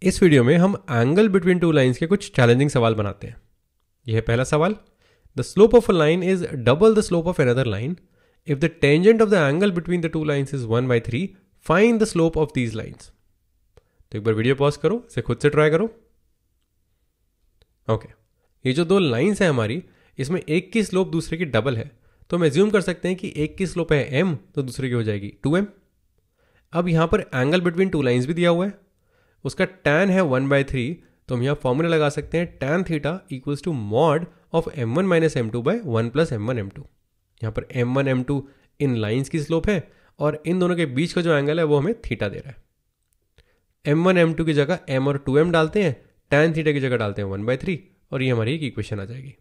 इस वीडियो में हम एंगल बिटवीन टू लाइंस के कुछ चैलेंजिंग सवाल बनाते हैं। यह है पहला सवाल। The slope of a line is double the slope of another line if the tangent of the angle between the two lines is 1/3 find the slope of these lines. तो एक बार वीडियो पॉज करो, इसे खुद से try करो। Okay, ये जो दो लाइंस है हमारी, इसमें एक की स्लोप दूसरे की डबल है, तो हम एज्यूम कर सकते हैं कि एक की स्लोप है m तो दूसरे की हो जाएगी 2m। अब यहां पर एंगल बिटवीन टू लाइंस भी दिया हुआ है, उसका tan है 1/3, तो हम यहाँ फॉर्मूला लगा सकते हैं tan theta equals to mod of m1 minus m2 by 1 plus m1 m2। यहाँ पर m1 m2 इन लाइंस की स्लोप है और इन दोनों के बीच का जो एंगल है वो हमें थीटा दे रहा है। m1 m2 की जगह m और 2m डालते हैं, tan थीटा की जगह डालते हैं 1/3 और ये हमारी एक इक्वेशन आ जाएगी।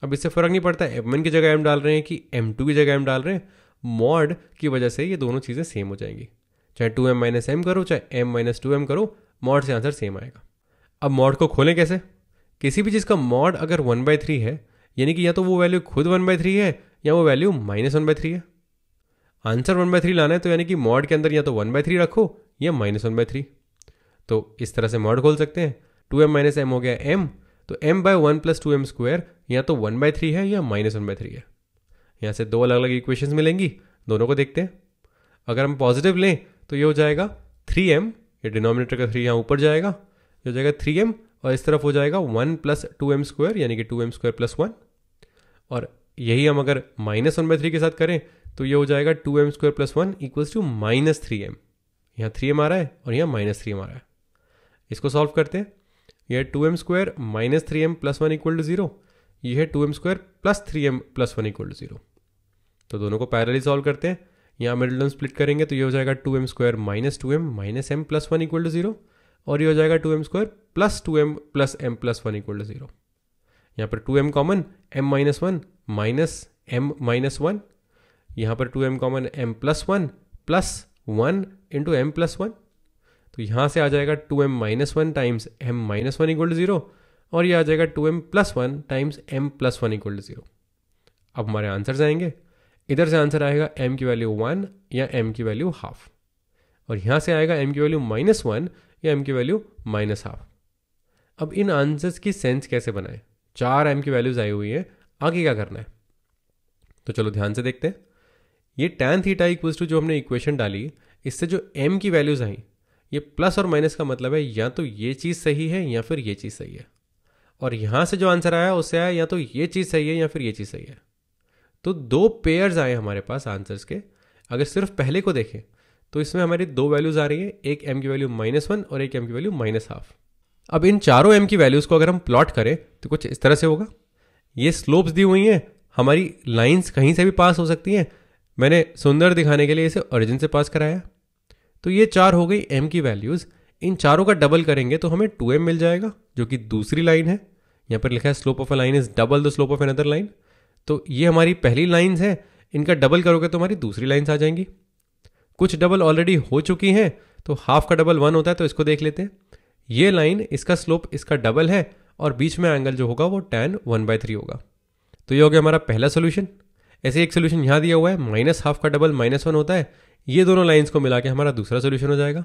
अब इससे फर्क नहीं पड़ता m1 की जगह m डाल रहे हैं कि m2 की जगह m डाल रहे हैं, मॉड की वजह से ये दोनों चीज़ें सेम हो जाएंगी। चाहे 2m माइनस m करो चाहे m माइनस 2m करो, मॉड से आंसर सेम आएगा। अब मॉड को खोलें कैसे? किसी भी चीज़ का मॉड अगर 1/3 है, यानी कि या तो वो वैल्यू खुद 1/3 है या वो वैल्यू -1/3 है। आंसर 1/3 लाना है तो यानी कि मॉड के अंदर या तो 1/3 रखो या -1/3। तो इस तरह से मॉड खोल सकते हैं। 2m माइनस m हो गया m, तो m by 1 plus 2m square या तो 1/3 है या -1/3 है। यहाँ से दो अलग अलग इक्वेशंस मिलेंगी, दोनों को देखते हैं। अगर हम पॉजिटिव लें तो ये हो जाएगा 3m, ये डिनोमिनेटर का 3 यहाँ ऊपर जाएगा, ये हो जाएगा 3m और इस तरफ हो जाएगा 1 प्लस 2m स्क्वायर यानी कि 2m स्क्वायर प्लस 1। और यही हम अगर -1/3 के साथ करें तो ये हो जाएगा 2m square plus 1 equals to -3m। यहाँ 3m आ रहा है और यहाँ -3m आ रहा है। इसको सॉल्व करते हैं। यह 2m square minus 3m plus 1 equal to 0, यह है 2m square plus 3m plus 1 equal to 0। तो दोनों को पैरेलली सॉल्व करते हैं। यहाँ मिडिल टर्म स्प्लिट करेंगे तो ये हो जाएगा 2m square minus 2m minus m plus 1 equal to 0 और ये हो जाएगा 2m square plus 2m plus m plus 1 equal to 0। यहाँ पर 2m common m minus 1 minus m minus 1, यहाँ पर 2m common m plus 1 plus 1 into m plus 1। तो यहाँ से आ जाएगा 2m minus 1 times m minus 1 equal to 0 और ये आ जाएगा 2m plus 1 times m plus 1 equal to 0। अब हमारे आंसर्स आएंगे। इधर से आंसर आएगा m की वैल्यू 1 या m की वैल्यू हाफ, और यहाँ से आएगा m की वैल्यू -1 या m की वैल्यू -हाफ। अब इन आंसर्स की सेंस कैसे बनाएं? 4 m की वैल्यूज आई हुई है, आगे क्या करना है? तो चलो ध्यान से देखते हैं। ये tan थीटा इक्वल्स टू जो हमने इक्वेशन डाली, इससे जो m की वैल्यूज आई, ये प्लस और माइनस का मतलब है या तो ये चीज़ सही है या फिर ये चीज़ सही है, और यहाँ से जो आंसर आया उससे आया या तो ये चीज़ सही है या फिर ये चीज़ सही है। तो दो पेयर्स आए हमारे पास आंसर्स के। अगर सिर्फ पहले को देखें तो इसमें हमारी दो वैल्यूज आ रही है, एक m की वैल्यू -1 और एक m की वैल्यू -हाफ। अब इन चारों m की वैल्यूज को अगर हम प्लॉट करें तो कुछ इस तरह से होगा। ये स्लोप्स दी हुई हैं, हमारी लाइंस कहीं से भी पास हो सकती हैं। मैंने सुंदर दिखाने के लिए इसे ओरिजिन से पास कराया। तो ये 4 हो गई m की वैल्यूज। इन चारों का डबल करेंगे तो हमें 2m मिल जाएगा, जो कि दूसरी लाइन है। यहाँ पर लिखा है slope of a line is double the slope of another line. तो ये हमारी पहली लाइंस है, इनका डबल करोगे तो हमारी दूसरी लाइंस आ जाएंगी। कुछ डबल ऑलरेडी हो चुकी हैं, तो हाफ का डबल 1 होता है, तो इसको देख लेते हैं। ये लाइन, इसका स्लोप इसका डबल है और बीच में एंगल जो होगा वो tan 1/3 होगा। तो ये हो गया हमारा पहला सोल्यूशन। ऐसे एक सोल्यूशन यहाँ दिया हुआ है, -हाफ का डबल -1 होता है। ये दोनों लाइंस को मिला के हमारा दूसरा सोल्यूशन हो जाएगा।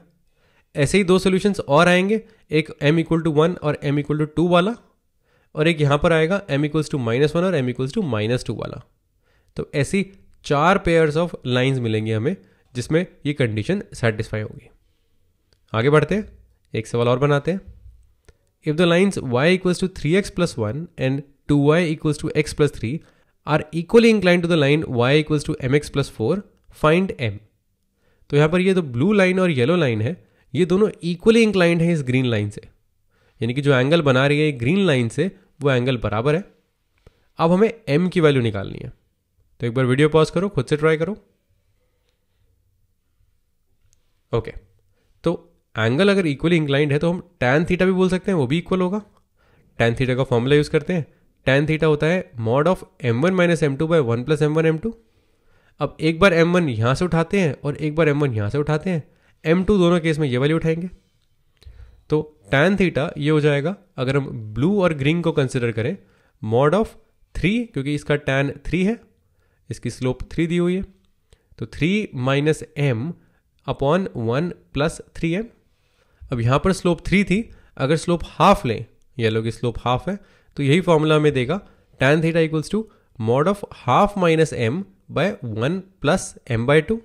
ऐसे ही दो सोल्यूशंस और आएंगे, एक m इक्वल टू 1 और m इक्वल टू 2 वाला, और एक यहाँ पर आएगा m इक्वल्स टू -1 और m इक्वल्स टू -2 वाला। तो ऐसी 4 पेयर्स ऑफ लाइंस मिलेंगे हमें जिसमें ये कंडीशन सेटिस्फाई होगी। आगे बढ़ते हैं, एक सवाल और बनाते हैं। If the lines y equals to 3x plus 1 and 2y equals to x plus 3 are equally inclined to the line y equals to mx plus 4, find m। तो यहाँ पर ये जो ब्लू लाइन और येलो लाइन है, ये दोनों equally inclined है इस ग्रीन लाइन से, यानी कि जो एंगल बना रही है ग्रीन लाइन से वो एंगल बराबर है। अब हमें m की वैल्यू निकालनी है। तो एक बार वीडियो पॉज करो, खुद से ट्राई करो। ओके, तो एंगल अगर इक्वली इंक्लाइंड है तो हम tan थीटा भी बोल सकते हैं, वो भी इक्वल होगा। tan थीटा का फॉर्मूला यूज करते हैं। tan थीटा होता है mod of m1 minus m2 by 1 plus m1 m2। अब एक बार m1 यहाँ से उठाते हैं और एक बार m1 यहाँ से उठाते हैं, m2 दोनों केस में ये वैल्यू उठाएंगे। तो tan थीटा ये हो जाएगा, अगर हम ब्लू और ग्रीन को कंसिडर करें, मॉड ऑफ 3, क्योंकि इसका tan 3 है, इसकी स्लोप 3 दी हुई है, तो 3 minus m upon 1 plus 3m। अब यहाँ पर स्लोप 3 थी, अगर स्लोप हाफ लें, येलो की स्लोप हाफ है, तो यही फॉर्मूला हमें देगा tan theta equals to mod of half minus m by 1 plus m by 2।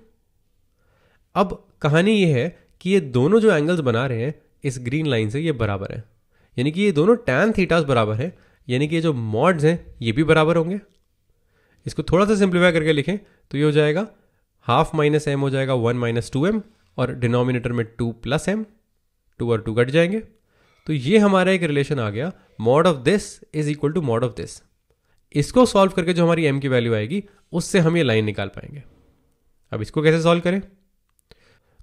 अब कहानी ये है कि ये दोनों जो एंगल्स बना रहे हैं इस ग्रीन लाइन से ये बराबर है, यानी कि ये दोनों tan थीटास बराबर है, यानी कि ये जो मॉड्स हैं ये भी बराबर होंगे। इसको थोड़ा सा सिंप्लीफाई करके लिखें तो ये हो जाएगा हाफ माइनस m हो जाएगा 1 माइनस 2m और डिनोमिनेटर में 2 प्लस m, 2 और 2 कट जाएंगे। तो ये हमारा एक रिलेशन आ गया, mod of this is equal to mod of this. इसको सॉल्व करके जो हमारी m की वैल्यू आएगी उससे हम ये लाइन निकाल पाएंगे। अब इसको कैसे सॉल्व करें?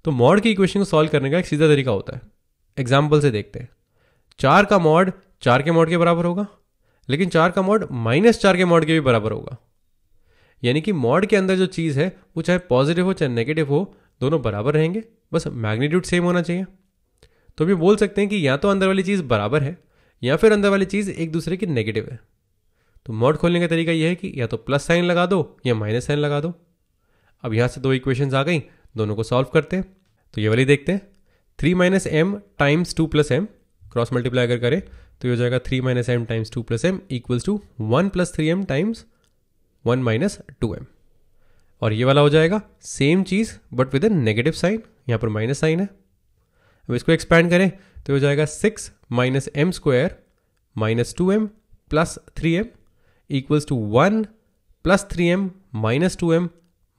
तो मॉड की इक्वेशन को सॉल्व करने का एक सीधा तरीका होता है, एग्जाम्पल से देखते हैं। 4 का मॉड 4 के मॉड के बराबर होगा, लेकिन 4 का मॉड माइनस 4 के मॉड के भी बराबर होगा, यानी कि मॉड के अंदर जो चीज़ है वो चाहे पॉजिटिव हो चाहे नेगेटिव हो, दोनों बराबर रहेंगे, बस मैग्नीट्यूड सेम होना चाहिए। तो भी बोल सकते हैं कि या तो अंदर वाली चीज़ बराबर है या फिर अंदर वाली चीज़ एक दूसरे की नेगेटिव है। तो मॉड खोलने का तरीका यह है कि या तो प्लस साइन लगा दो या माइनस साइन लगा दो। अब यहाँ से 2 इक्वेशंस आ गई, दोनों को सॉल्व करते हैं। तो ये वाली देखते हैं, 3 minus m times 2 plus m, cross multiply अगर करें तो ये हो जाएगा 3 minus m times 2 plus m equals to 1 plus 3m times 1 minus 2m। और ये वाला हो जाएगा सेम चीज़ but with a negative sign, यहाँ पर माइनस साइन है। अब इसको एक्सपैंड करें तो हो जाएगा 6 minus m square minus 2m plus 3m equals to 1 plus 3m minus 2m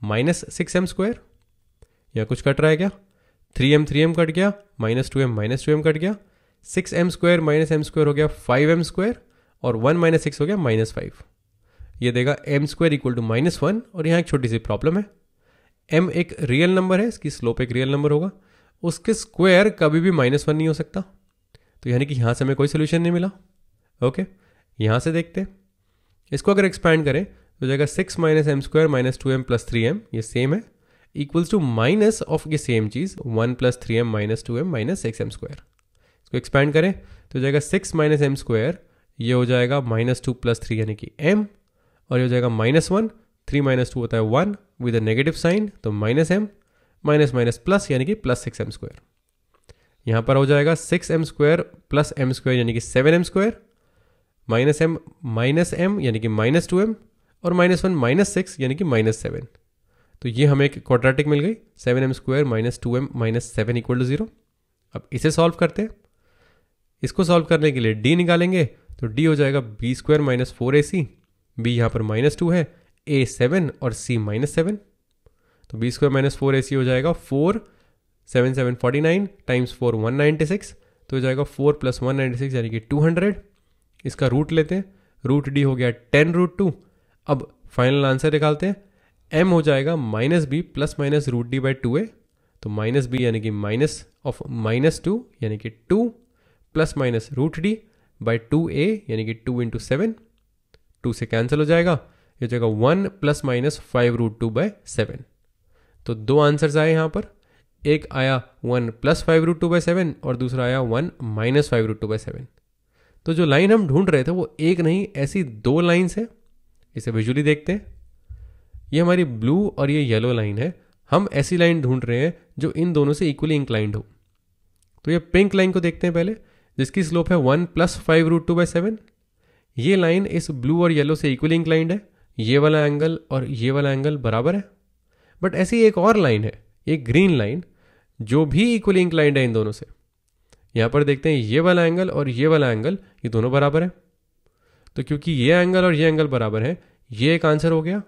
minus 6m square. यहाँ कुछ कट रहा है क्या? 3m कट गया, माइनस 2m कट गया, 6m square minus m square हो गया 5m स्क्वायर और 1 माइनस 6 हो गया माइनस 5। ये देगा m square equal to minus 1। और यहाँ एक छोटी सी प्रॉब्लम है, m एक रियल नंबर है, इसकी स्लोप एक रियल नंबर होगा, उसके स्क्वायर कभी भी माइनस 1 नहीं हो सकता। तो यानी कि यहाँ से हमें कोई सोल्यूशन नहीं मिला। ओके, यहाँ से देखते हैं, इसको अगर एक्सपैंड करें तो हो जाएगा 6 minus m square minus 2m plus 3m, ये सेम है, इक्वल्स टू माइनस ऑफ ये सेम चीज़ 1 plus 3m minus 2m minus 6m square. इसको एक्सपैंड करें तो हो जाएगा 6 माइनस एम स्क्वायर, ये हो जाएगा माइनस 2 प्लस 3 यानी कि m, और ये हो जाएगा माइनस 1, 3 माइनस 2 होता है 1 विद अ नेगेटिव साइन, तो minus m minus minus plus यानी कि प्लस 6m स्क्वायर। यहाँ पर हो जाएगा 6m square plus m square यानी कि 7m स्क्वायर, माइनस m यानी कि माइनस 2m और माइनस 1 माइनस 6 यानी कि माइनस 7। तो ये हमें एक क्वाड्रेटिक मिल गई, 7m square minus 2m minus 7 equal to 0। अब इसे सॉल्व करते हैं। इसको सॉल्व करने के लिए d निकालेंगे तो d हो जाएगा b square minus 4ac, b यहाँ पर माइनस 2 है, a 7 और c माइनस 7। तो b स्क्वायर माइनस 4ac हो जाएगा 4 7 7 49 टाइम्स 4 196, तो हो जाएगा 4 प्लस 196 यानी कि 200। इसका रूट लेते हैं, रूट d हो गया 10 रूट 2। अब फाइनल आंसर निकालते हैं, m हो जाएगा minus b plus minus root d by 2a, तो माइनस बी यानी कि माइनस ऑफ माइनस 2 यानी कि 2 plus minus root d by 2a यानी कि 2 इंटू 7, 2 से कैंसिल हो जाएगा, ये हो जाएगा 1 प्लस माइनस 5 रूट 2 बाई 7। तो 2 आंसर्स आए यहाँ पर, एक आया 1 प्लस 5 रूट 2 बाई 7 और दूसरा आया 1 माइनस 5 रूट 2 बाई 7। तो जो लाइन हम ढूंढ रहे थे वो एक नहीं, ऐसी 2 लाइन्स है। इसे विजुअली देखते हैं, ये हमारी ब्लू और ये येलो लाइन है। हम ऐसी लाइन ढूंढ रहे हैं जो इन दोनों से इक्वली इंक्लाइंड हो। तो ये पिंक लाइन को देखते हैं पहले, जिसकी स्लोप है 1 प्लस 5 रूट 2 बाई 7। ये लाइन इस ब्लू और येलो से इक्वली इंक्लाइंड है, ये वाला एंगल और ये वाला एंगल बराबर है। बट ऐसी एक और लाइन है, एक ग्रीन लाइन, जो भी इक्वली इंक्लाइंड है इन दोनों से। यहाँ पर देखते हैं ये वाला एंगल और ये वाला एंगल, ये दोनों बराबर है। तो क्योंकि ये एंगल और ये एंगल बराबर है, ये एक आंसर हो गया।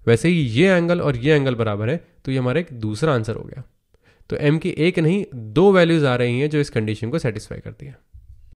वैसे ही ये एंगल और ये एंगल बराबर है, तो ये हमारा एक दूसरा आंसर हो गया। तो m की एक नहीं 2 वैल्यूज आ रही हैं जो इस कंडीशन को सेटिस्फाई करती है।